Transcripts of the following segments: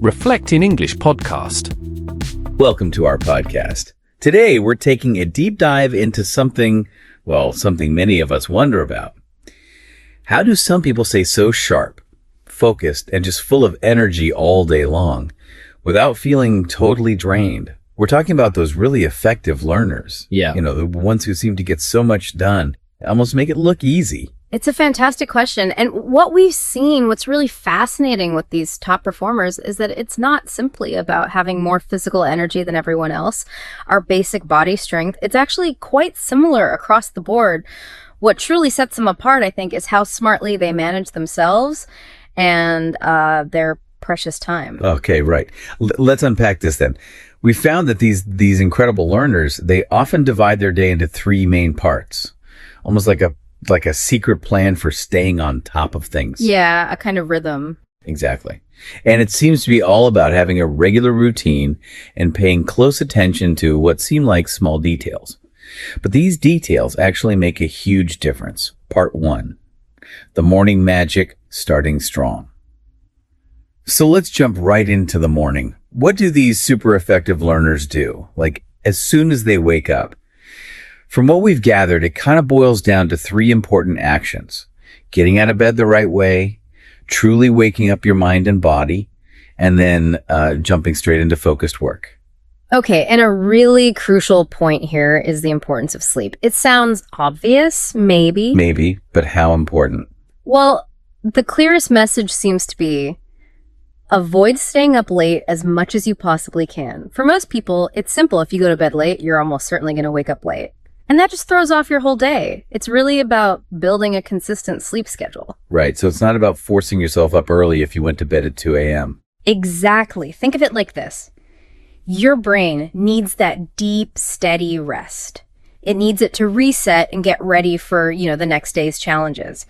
Reflect in English podcast. Welcome to our podcast. Today, we're taking a deep dive into something many of us wonder about. How do some people stay so sharp, focused, and just full of energy all day long without feeling totally drained? We're talking about those really effective learners. Yeah. The ones who seem to get so much done, almost make it look easy. It's a fantastic question. And what we've seen, what's really fascinating with these top performers is that it's not simply about having more physical energy than everyone else, our basic body strength. It's actually quite similar across the board. What truly sets them apart, I think, is how smartly they manage themselves and their precious time. Okay, right. Let's unpack this then. We found that these incredible learners, they often divide their day into three main parts, almost like a secret plan for staying on top of things. Yeah, a kind of rhythm. Exactly. And it seems to be all about having a regular routine and paying close attention to what seem like small details. But these details actually make a huge difference. Part 1, the morning magic, starting strong. So let's jump right into the morning. What do these super effective learners do? Like as soon as they wake up? From what we've gathered, it kind of boils down to three important actions: getting out of bed the right way, truly waking up your mind and body, and then jumping straight into focused work. Okay, and a really crucial point here is the importance of sleep. It sounds obvious, maybe. Maybe, but how important? Well, the clearest message seems to be avoid staying up late as much as you possibly can. For most people, it's simple. If you go to bed late, you're almost certainly going to wake up late. And that just throws off your whole day. It's really about building a consistent sleep schedule. Right. So it's not about forcing yourself up early if you went to bed at 2 a.m. Exactly. Think of it like this. Your brain needs that deep, steady rest. It needs it to reset and get ready for, the next day's challenges.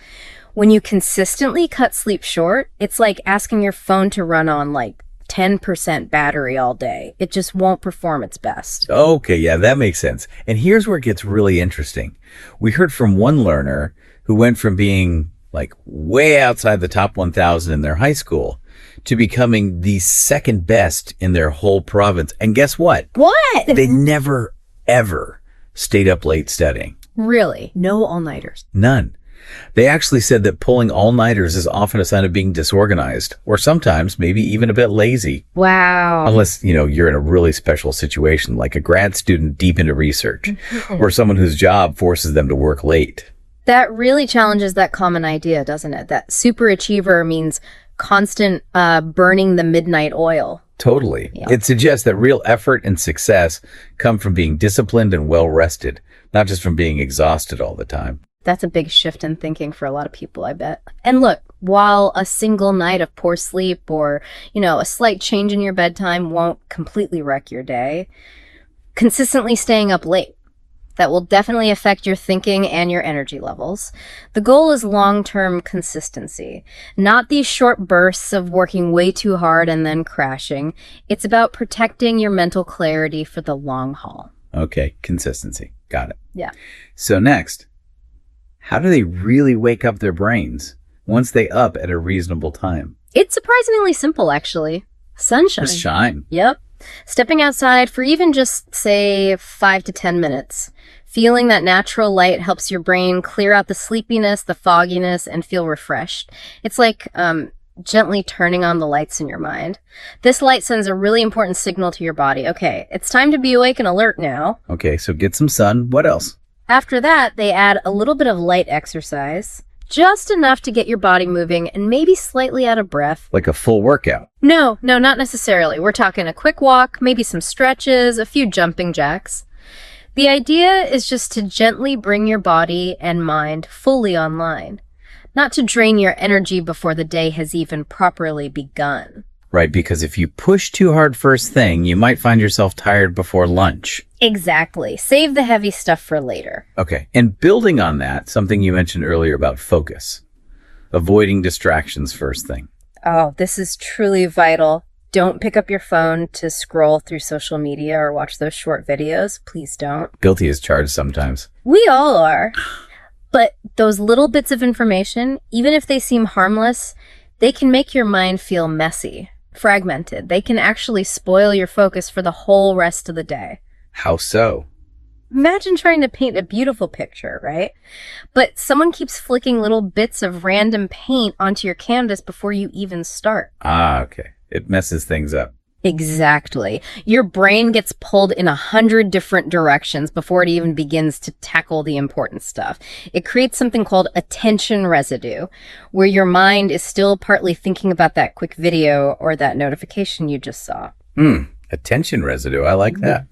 When you consistently cut sleep short, it's like asking your phone to run on 10% battery all day. It just won't perform its best. Okay, yeah, that makes sense. And here's where it gets really interesting. We heard from one learner who went from being way outside the top 1,000 in their high school to becoming the second best in their whole province. And guess what? What? They never, ever stayed up late studying. Really? No all-nighters? None. They actually said that pulling all-nighters is often a sign of being disorganized, or sometimes maybe even a bit lazy. Wow. Unless, you're in a really special situation, like a grad student deep into research, or someone whose job forces them to work late. That really challenges that common idea, doesn't it? That superachiever means constant burning the midnight oil. Totally. Yeah. It suggests that real effort and success come from being disciplined and well-rested, not just from being exhausted all the time. That's a big shift in thinking for a lot of people, I bet. And look, while a single night of poor sleep or, a slight change in your bedtime won't completely wreck your day, consistently staying up late, that will definitely affect your thinking and your energy levels. The goal is long-term consistency, not these short bursts of working way too hard and then crashing. It's about protecting your mental clarity for the long haul. Okay, consistency. Got it. Yeah. So next, how do they really wake up their brains once they up at a reasonable time? It's surprisingly simple, actually. Sunshine. Just shine. Yep. Stepping outside for even just, say, 5 to 10 minutes. Feeling that natural light helps your brain clear out the sleepiness, the fogginess, and feel refreshed. It's like gently turning on the lights in your mind. This light sends a really important signal to your body. Okay, it's time to be awake and alert now. Okay, so get some sun. What else? After that, they add a little bit of light exercise, just enough to get your body moving and maybe slightly out of breath. Like a full workout? No, not necessarily. We're talking a quick walk, maybe some stretches, a few jumping jacks. The idea is just to gently bring your body and mind fully online, not to drain your energy before the day has even properly begun. Right, because if you push too hard first thing, you might find yourself tired before lunch. Exactly. Save the heavy stuff for later. Okay, and building on that, something you mentioned earlier about focus. Avoiding distractions first thing. Oh, this is truly vital. Don't pick up your phone to scroll through social media or watch those short videos. Please don't. Guilty as charged sometimes. We all are. But those little bits of information, even if they seem harmless, they can make your mind feel messy. fragmented. They can actually spoil your focus for the whole rest of the day. How so? Imagine trying to paint a beautiful picture, right? But someone keeps flicking little bits of random paint onto your canvas before you even start. Ah, okay. It messes things up. Exactly. Your brain gets pulled in 100 different directions before it even begins to tackle the important stuff. It creates something called attention residue, where your mind is still partly thinking about that quick video or that notification you just saw. Attention residue. I like that.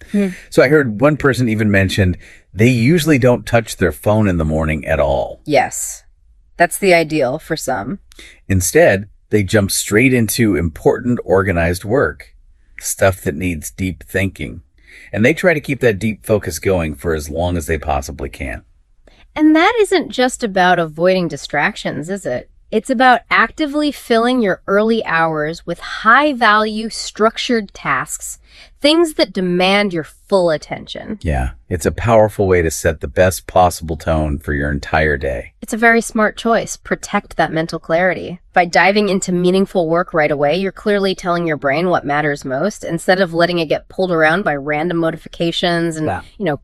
So I heard one person even mentioned they usually don't touch their phone in the morning at all. Yes, that's the ideal for some. Instead, they jump straight into important organized work, stuff that needs deep thinking. And they try to keep that deep focus going for as long as they possibly can. And that isn't just about avoiding distractions, is it? It's about actively filling your early hours with high-value, structured tasks, things that demand your full attention. Yeah, it's a powerful way to set the best possible tone for your entire day. It's a very smart choice. Protect that mental clarity. By diving into meaningful work right away, you're clearly telling your brain what matters most instead of letting it get pulled around by random notifications and,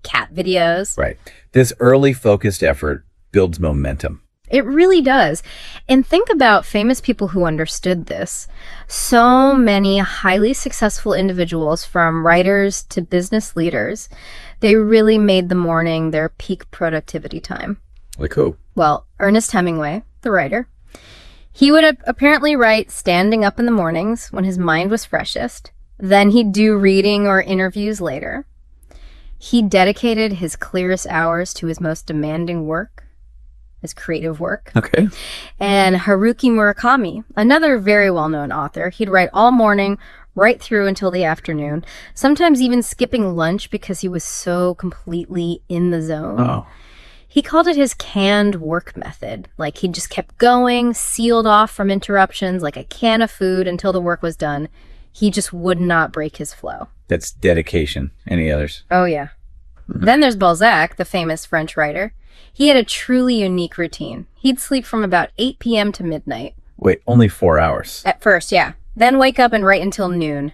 cat videos. Right. This early focused effort builds momentum. It really does. And think about famous people who understood this. So many highly successful individuals, from writers to business leaders, they really made the morning their peak productivity time. Like who? Well, Ernest Hemingway, the writer, he would apparently write standing up in the mornings when his mind was freshest. Then he'd do reading or interviews later. He dedicated his clearest hours to his most demanding work, his creative work. Okay. And Haruki Murakami, another very well-known author, he'd write all morning, right through until the afternoon, sometimes even skipping lunch because he was so completely in the zone. Oh. He called it his canned work method. Like, he just kept going, sealed off from interruptions, like a can of food until the work was done. He just would not break his flow. That's dedication. Any others? Oh, yeah. Then there's Balzac, the famous French writer. He had a truly unique routine. He'd sleep from about 8 p.m. to midnight. Wait, only 4 hours. At first, yeah. Then wake up and write until noon.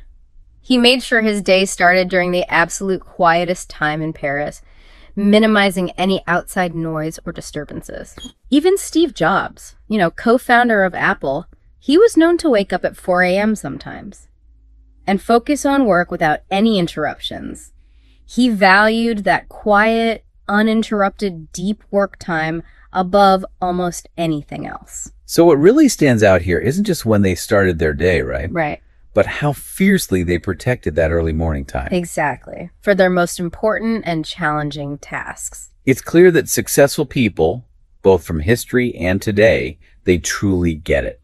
He made sure his day started during the absolute quietest time in Paris, minimizing any outside noise or disturbances. Even Steve Jobs, co-founder of Apple, he was known to wake up at 4 a.m. sometimes and focus on work without any interruptions. He valued that quiet, uninterrupted, deep work time above almost anything else. So what really stands out here isn't just when they started their day, right? Right. But how fiercely they protected that early morning time. Exactly. For their most important and challenging tasks. It's clear that successful people, both from history and today, they truly get it.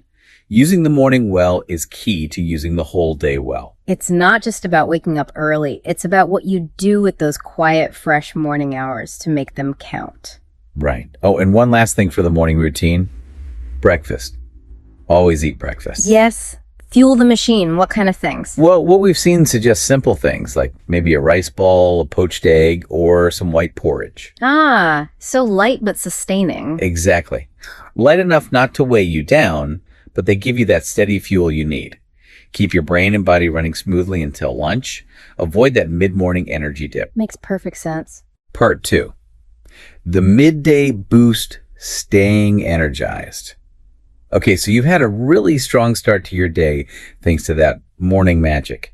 Using the morning well is key to using the whole day well. It's not just about waking up early. It's about what you do with those quiet, fresh morning hours to make them count. Right. Oh, and one last thing for the morning routine. Breakfast. Always eat breakfast. Yes. Fuel the machine. What kind of things? Well, what we've seen suggests simple things like maybe a rice ball, a poached egg, or some white porridge. Ah, so light but sustaining. Exactly. Light enough not to weigh you down, but they give you that steady fuel you need. Keep your brain and body running smoothly until lunch. Avoid that mid-morning energy dip. Makes perfect sense. Part 2. The midday boost, staying energized. Okay, so you've had a really strong start to your day thanks to that morning magic.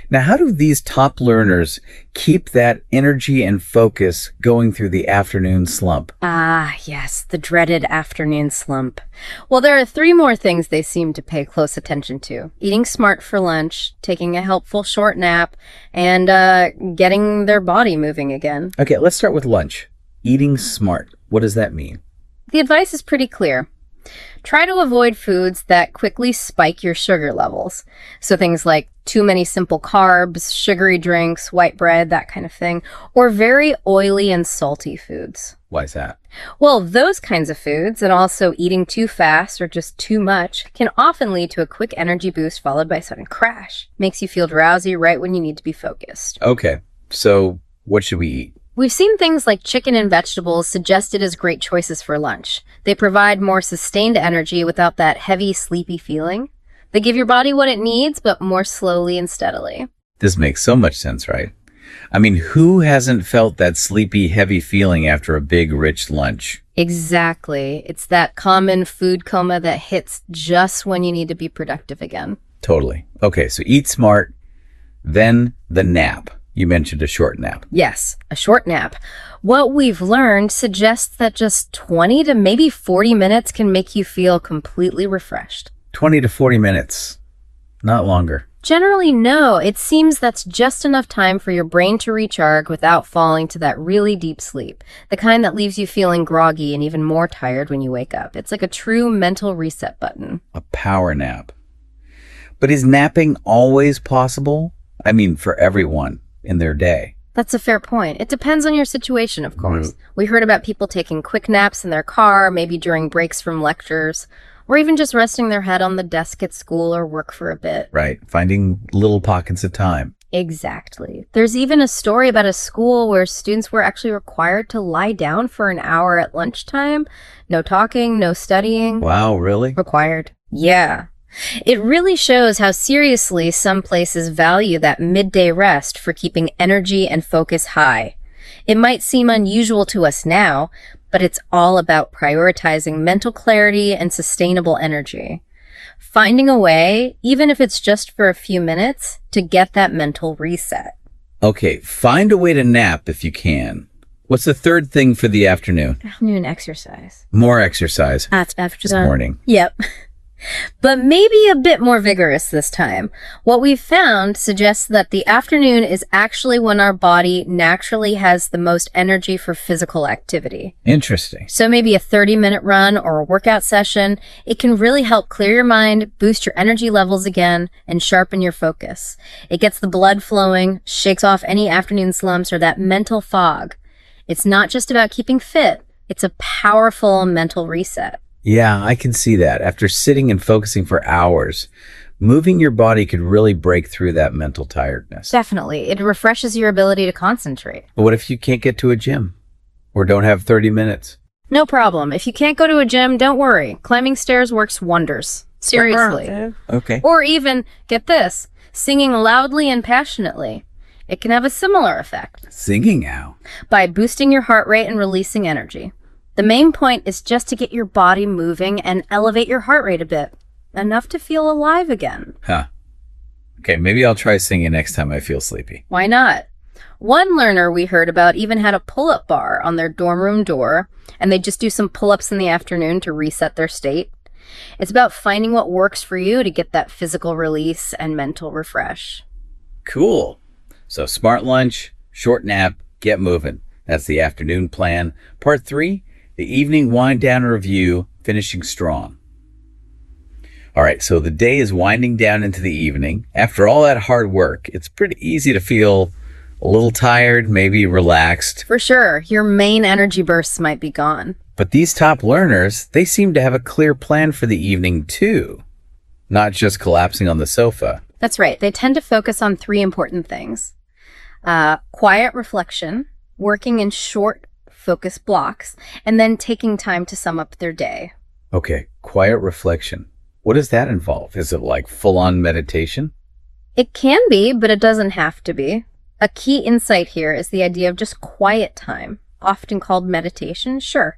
Now, how do these top learners keep that energy and focus going through the afternoon slump? Ah, yes, the dreaded afternoon slump. Well, there are 3 more things they seem to pay close attention to. Eating smart for lunch, taking a helpful short nap, and getting their body moving again. Okay, let's start with lunch. Eating smart. What does that mean? The advice is pretty clear. Try to avoid foods that quickly spike your sugar levels. So things like too many simple carbs, sugary drinks, white bread, that kind of thing, or very oily and salty foods. Why is that? Well, those kinds of foods, and also eating too fast or just too much, can often lead to a quick energy boost followed by a sudden crash. Makes you feel drowsy right when you need to be focused. Okay, so what should we eat? We've seen things like chicken and vegetables suggested as great choices for lunch. They provide more sustained energy without that heavy, sleepy feeling. They give your body what it needs, but more slowly and steadily. This makes so much sense, right? I mean, who hasn't felt that sleepy, heavy feeling after a big, rich lunch? Exactly. It's that common food coma that hits just when you need to be productive again. Totally. Okay, so eat smart, then the nap. You mentioned a short nap. Yes, a short nap. What we've learned suggests that just 20 to maybe 40 minutes can make you feel completely refreshed. 20 to 40 minutes, not longer. Generally, no. It seems that's just enough time for your brain to recharge without falling to that really deep sleep, the kind that leaves you feeling groggy and even more tired when you wake up. It's like a true mental reset button. A power nap. But is napping always possible? I mean, for everyone in their day. That's a fair point. It depends on your situation, of course. We heard about people taking quick naps in their car, maybe during breaks from lectures, or even just resting their head on the desk at school or work for a bit. Right, finding little pockets of time. Exactly. There's even a story about a school where students were actually required to lie down for an hour at lunchtime. No talking, no studying. Wow, really? Required. Yeah. It really shows how seriously some places value that midday rest for keeping energy and focus high. It might seem unusual to us now, but it's all about prioritizing mental clarity and sustainable energy. Finding a way, even if it's just for a few minutes, to get that mental reset. Okay, find a way to nap if you can. What's the third thing for the afternoon? Afternoon exercise. More exercise. After This morning. Yep. But maybe a bit more vigorous this time. What we've found suggests that the afternoon is actually when our body naturally has the most energy for physical activity. Interesting. So maybe a 30-minute run or a workout session, it can really help clear your mind, boost your energy levels again, and sharpen your focus. It gets the blood flowing, shakes off any afternoon slumps or that mental fog. It's not just about keeping fit, it's a powerful mental reset. Yeah, I can see that. After sitting and focusing for hours, moving your body could really break through that mental tiredness. Definitely. It refreshes your ability to concentrate. But what if you can't get to a gym or don't have 30 minutes? No problem. If you can't go to a gym, don't worry. Climbing stairs works wonders. Seriously. Okay. Or even, get this, singing loudly and passionately. It can have a similar effect Singing how? by boosting your heart rate and releasing energy. The main point is just to get your body moving and elevate your heart rate a bit. Enough to feel alive again. Huh. Okay, maybe I'll try singing next time I feel sleepy. Why not? One learner we heard about even had a pull-up bar on their dorm room door, and they just do some pull-ups in the afternoon to reset their state. It's about finding what works for you to get that physical release and mental refresh. Cool. So smart lunch, short nap, get moving. That's the afternoon plan. Part 3, the evening wind down and review, finishing strong. All right, so the day is winding down into the evening. After all that hard work, it's pretty easy to feel a little tired, maybe relaxed. For sure, your main energy bursts might be gone. But these top learners, they seem to have a clear plan for the evening too, not just collapsing on the sofa. That's right. They tend to focus on 3 important things. Quiet reflection, working in short focus blocks, and then taking time to sum up their day. Okay, quiet reflection. What does that involve? Is it like full-on meditation? It can be, but it doesn't have to be. A key insight here is the idea of just quiet time, often called meditation, sure.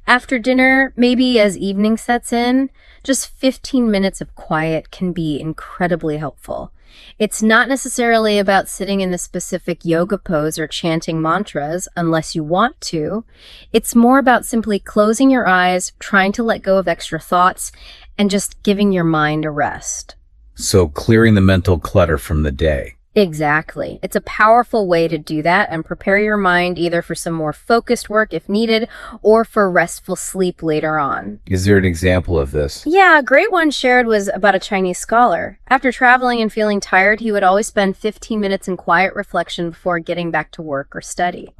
After dinner, maybe as evening sets in, just 15 minutes of quiet can be incredibly helpful. It's not necessarily about sitting in a specific yoga pose or chanting mantras, unless you want to. It's more about simply closing your eyes, trying to let go of extra thoughts, and just giving your mind a rest. So clearing the mental clutter from the day. Exactly. It's a powerful way to do that and prepare your mind either for some more focused work if needed or for restful sleep later on. Is there an example of this? Yeah, a great one shared was about a Chinese scholar. After traveling and feeling tired, he would always spend 15 minutes in quiet reflection before getting back to work or study.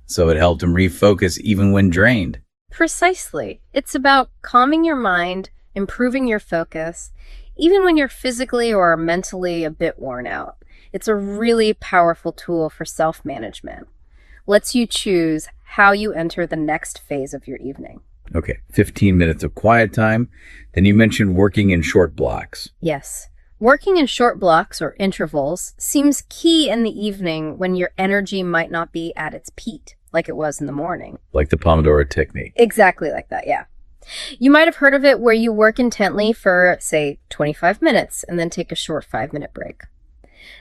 So it helped him refocus even when drained. Precisely. It's about calming your mind, improving your focus, even when you're physically or mentally a bit worn out. It's a really powerful tool for self-management. Lets you choose how you enter the next phase of your evening. Okay, 15 minutes of quiet time. Then you mentioned working in short blocks. Yes. Working in short blocks or intervals seems key in the evening when your energy might not be at its peak, like it was in the morning. Like the Pomodoro technique. Exactly like that, yeah. You might have heard of it where you work intently for, say, 25 minutes and then take a short 5-minute break.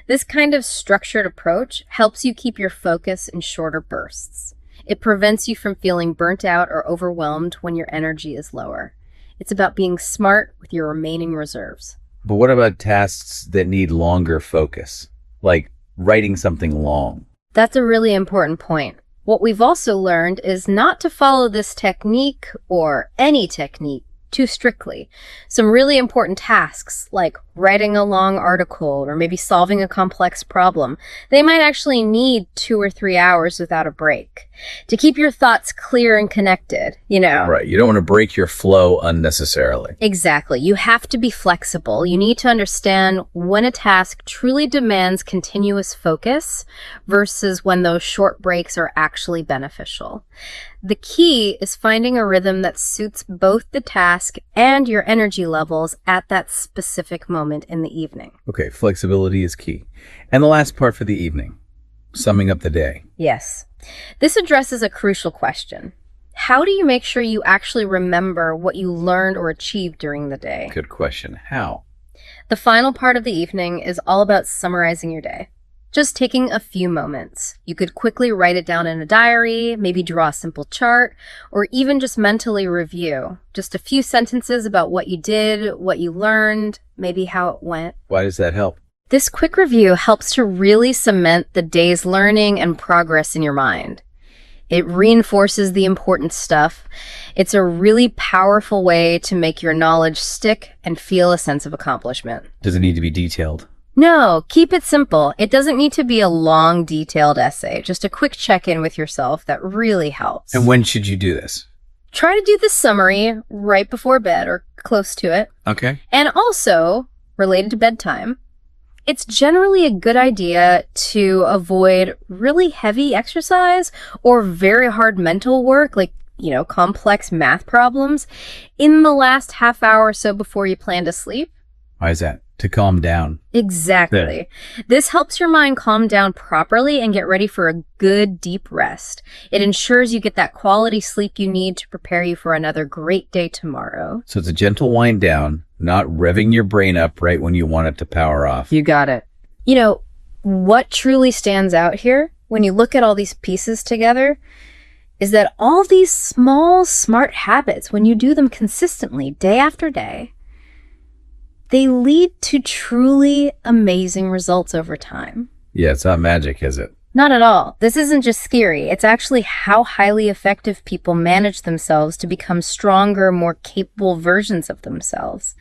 This kind of structured approach helps you keep your focus in shorter bursts. It prevents you from feeling burnt out or overwhelmed when your energy is lower. It's about being smart with your remaining reserves. But what about tasks that need longer focus? Like writing something long? That's a really important point. What we've also learned is not to follow this technique or any technique too strictly. Some really important tasks like writing a long article or maybe solving a complex problem, they might actually need 2 or 3 hours without a break to keep your thoughts clear and connected, Right. You don't want to break your flow unnecessarily. Exactly. You have to be flexible. You need to understand when a task truly demands continuous focus versus when those short breaks are actually beneficial. The key is finding a rhythm that suits both the task and your energy levels at that specific moment in the evening. Okay, flexibility is key. And the last part for the evening, summing up the day. Yes. This addresses a crucial question. How do you make sure you actually remember what you learned or achieved during the day? Good question. How? The final part of the evening is all about summarizing your day. Just taking a few moments. You could quickly write it down in a diary, maybe draw a simple chart, or even just mentally review. Just a few sentences about what you did, what you learned, maybe how it went. Why does that help? This quick review helps to really cement the day's learning and progress in your mind. It reinforces the important stuff. It's a really powerful way to make your knowledge stick and feel a sense of accomplishment. Does it need to be detailed? No, keep it simple. It doesn't need to be a long, detailed essay. Just a quick check-in with yourself that really helps. And when should you do this? Try to do the summary right before bed or close to it. Okay. And also, related to bedtime, it's generally a good idea to avoid really heavy exercise or very hard mental work, like, complex math problems, in the last half hour or so before you plan to sleep. Why is that? To calm down. Exactly. This helps your mind calm down properly and get ready for a good deep rest. It ensures you get that quality sleep you need to prepare you for another great day tomorrow. So it's a gentle wind down, not revving your brain up right when you want it to power off. You got it. What truly stands out here when you look at all these pieces together is that all these small, smart habits, when you do them consistently, day after day, they lead to truly amazing results over time. Yeah, it's not magic, is it? Not at all. This isn't just theory. It's actually how highly effective people manage themselves to become stronger, more capable versions of themselves.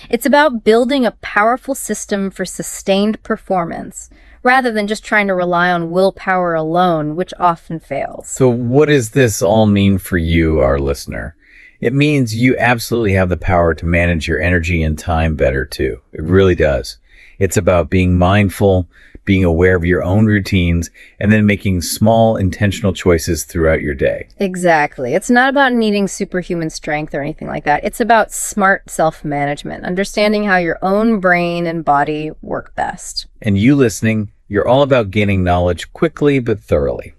It's about building a powerful system for sustained performance, rather than just trying to rely on willpower alone, which often fails. So what does this all mean for you, our listener? It means you absolutely have the power to manage your energy and time better too. It really does. It's about being mindful, being aware of your own routines, and then making small intentional choices throughout your day. Exactly. It's not about needing superhuman strength or anything like that. It's about smart self-management, understanding how your own brain and body work best. And you listening, you're all about gaining knowledge quickly but thoroughly.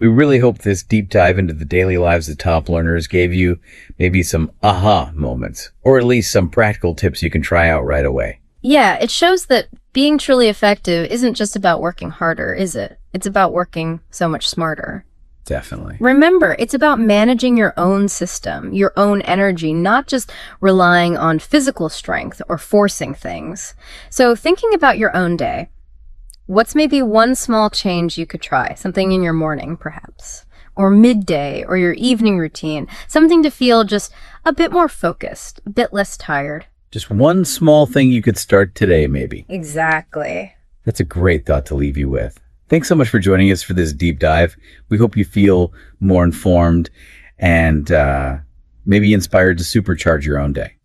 We really hope this deep dive into the daily lives of top learners gave you maybe some aha moments, or at least some practical tips you can try out right away. Yeah, it shows that being truly effective isn't just about working harder, is it? It's about working so much smarter. Definitely. Remember, it's about managing your own system, your own energy, not just relying on physical strength or forcing things. So thinking about your own day, what's maybe one small change you could try? Something in your morning, perhaps, or midday, or your evening routine. Something to feel just a bit more focused, a bit less tired. Just one small thing you could start today, maybe. Exactly. That's a great thought to leave you with. Thanks so much for joining us for this deep dive. We hope you feel more informed and maybe inspired to supercharge your own day.